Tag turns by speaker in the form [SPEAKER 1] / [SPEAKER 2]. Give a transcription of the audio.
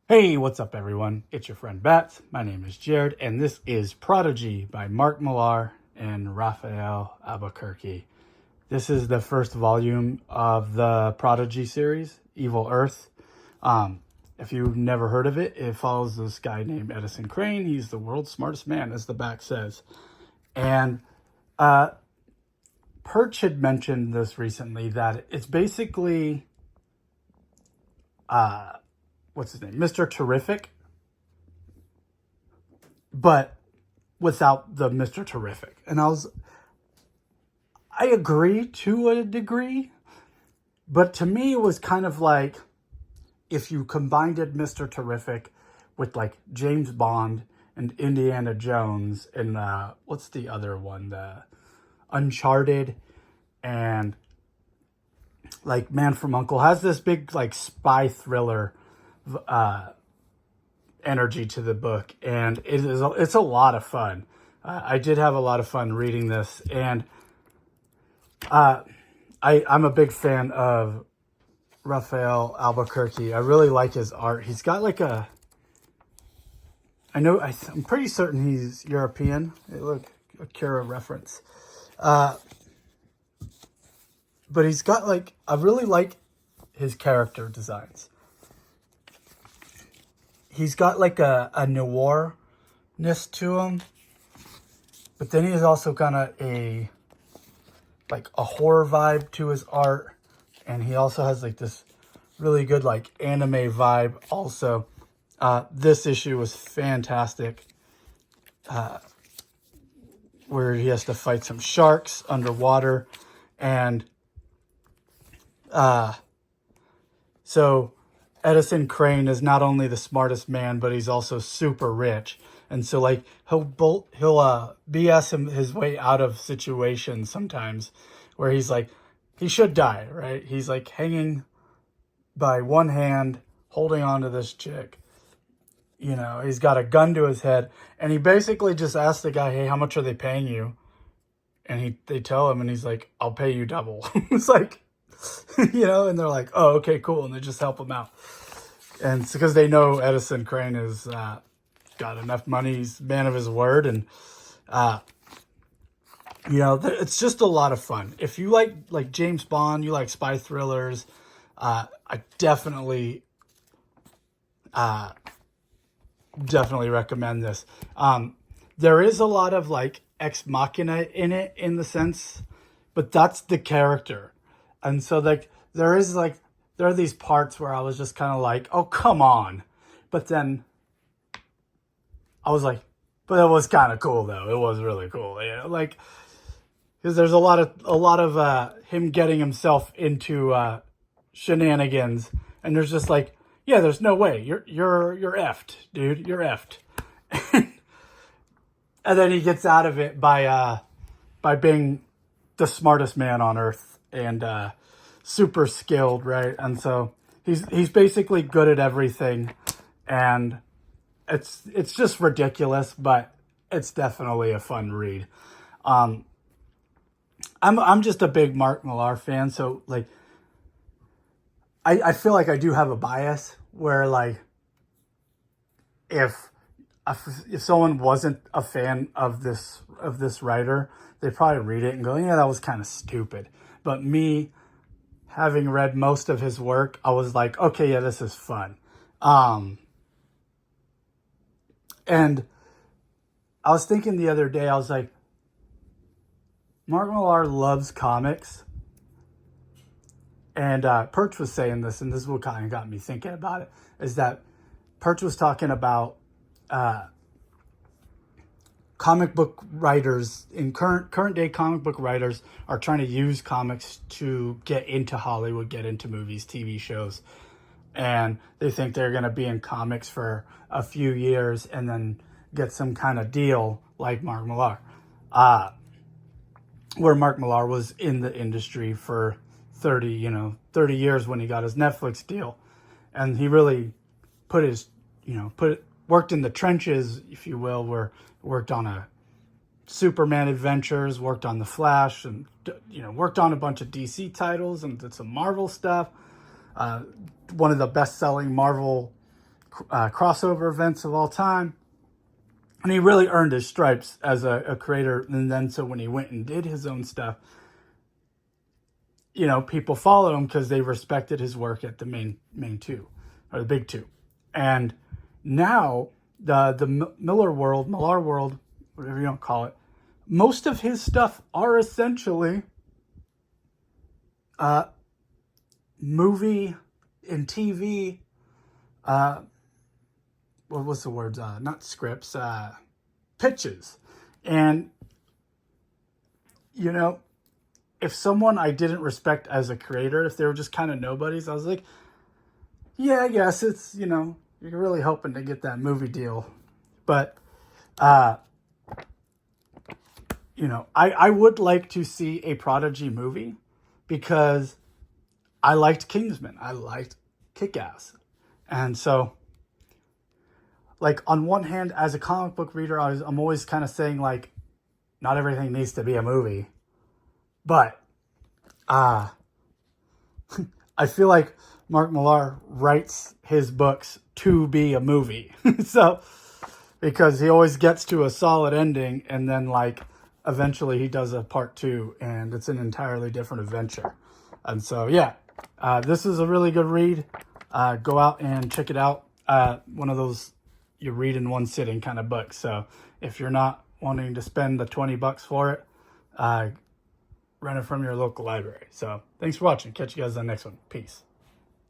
[SPEAKER 1] Hey, what's up, everyone? It's your friend Bats. My name is Jared, and this is Prodigy by Millar and Rafael Albuquerque. This is the first volume of the Prodigy series, Evil Earth. If you've never heard of it, it follows this guy named Edison Crane. He's the world's smartest man, as the back says. And Perch had mentioned this recently, that it's basically what's his name? Mr. Terrific, but without the Mr. Terrific. And I agree to a degree, but to me it was kind of like if you combined Mr. Terrific with like James Bond and Indiana Jones and what's the other one? The Uncharted and like Man from U.N.C.L.E. has this big like spy thriller energy to the book, and it's a lot of fun. I did have a lot of fun reading this, and I'm a big fan of Rafael Albuquerque. I really like his art. He's got like I'm pretty certain he's European. Hey, look, a Kira reference. But he's got like, I really like his character designs. He's got like a noirness to him, but then he has also kind of a horror vibe to his art, and he also has like this really good like anime vibe also. This issue was fantastic, where he has to fight some sharks underwater, and so Edison Crane is not only the smartest man, but he's also super rich. And so like he'll BS his way out of situations sometimes where he's like, he should die, right? He's like hanging by one hand, holding on to this chick. You know, he's got a gun to his head, and he basically just asks the guy, hey, how much are they paying you? And they tell him, and he's like, I'll pay you double. It's like, you know, and they're like, oh, okay, cool. And they just help him out. And it's because they know Edison Crane has got enough money. He's a man of his word. And, you know, it's just a lot of fun. If you like James Bond, you like spy thrillers, I definitely recommend this. There is a lot of like ex machina in it, in the sense, but that's the character. And so like there are these parts where I was just kind of like, oh, come on. But then I was like, but it was kind of cool though. It was really cool. You know, like, because there's a lot of him getting himself into shenanigans, and there's just like, yeah, there's no way. You're effed, dude. You're effed. And then he gets out of it by being the smartest man on earth and super skilled, right? And so he's basically good at everything, and it's just ridiculous, but it's definitely a fun read. I'm just a big Mark Millar fan, so like I feel like I do have a bias where like if someone wasn't a fan of this writer, they'd probably read it and go, yeah, that was kind of stupid. But me, having read most of his work, I was like, okay, yeah, this is fun. And I was thinking the other day, I was like, Mark Millar loves comics. And Perch was saying this, and this is what kind of got me thinking about it, is that Perch was talking about comic book writers in current day. Comic book writers are trying to use comics to get into Hollywood, get into movies, TV shows, and they think they're going to be in comics for a few years and then get some kind of deal like Mark Millar, where Mark Millar was in the industry for 30 years when he got his Netflix deal, and he really worked in the trenches, if you will, where worked on a Superman adventures, worked on the Flash, and worked on a bunch of DC titles and did some Marvel stuff. One of the best-selling Marvel crossover events of all time. And he really earned his stripes as a creator. And then so when he went and did his own stuff, you know, people followed him because they respected his work at the main two, or the big two. And now the Millar world, whatever you don't call it, most of his stuff are essentially movie and TV, what was the words? Not scripts, pitches. And, you know, if someone I didn't respect as a creator, if they were just kind of nobodies, I was like, yeah, I guess it's, you know, you're really hoping to get that movie deal. But, you know, I would like to see a Prodigy movie because I liked Kingsman. I liked Kick-Ass. And so, like, on one hand, as a comic book reader, I'm always kind of saying, like, not everything needs to be a movie. But, I feel like Mark Millar writes his books to be a movie. So, because he always gets to a solid ending, and then, like, eventually he does a part 2, and it's an entirely different adventure. And so, yeah, this is a really good read. Go out and check it out. One of those you read in one sitting kind of books. So if you're not wanting to spend the $20 for it, rent it from your local library. So thanks for watching. Catch you guys on the next one. Peace.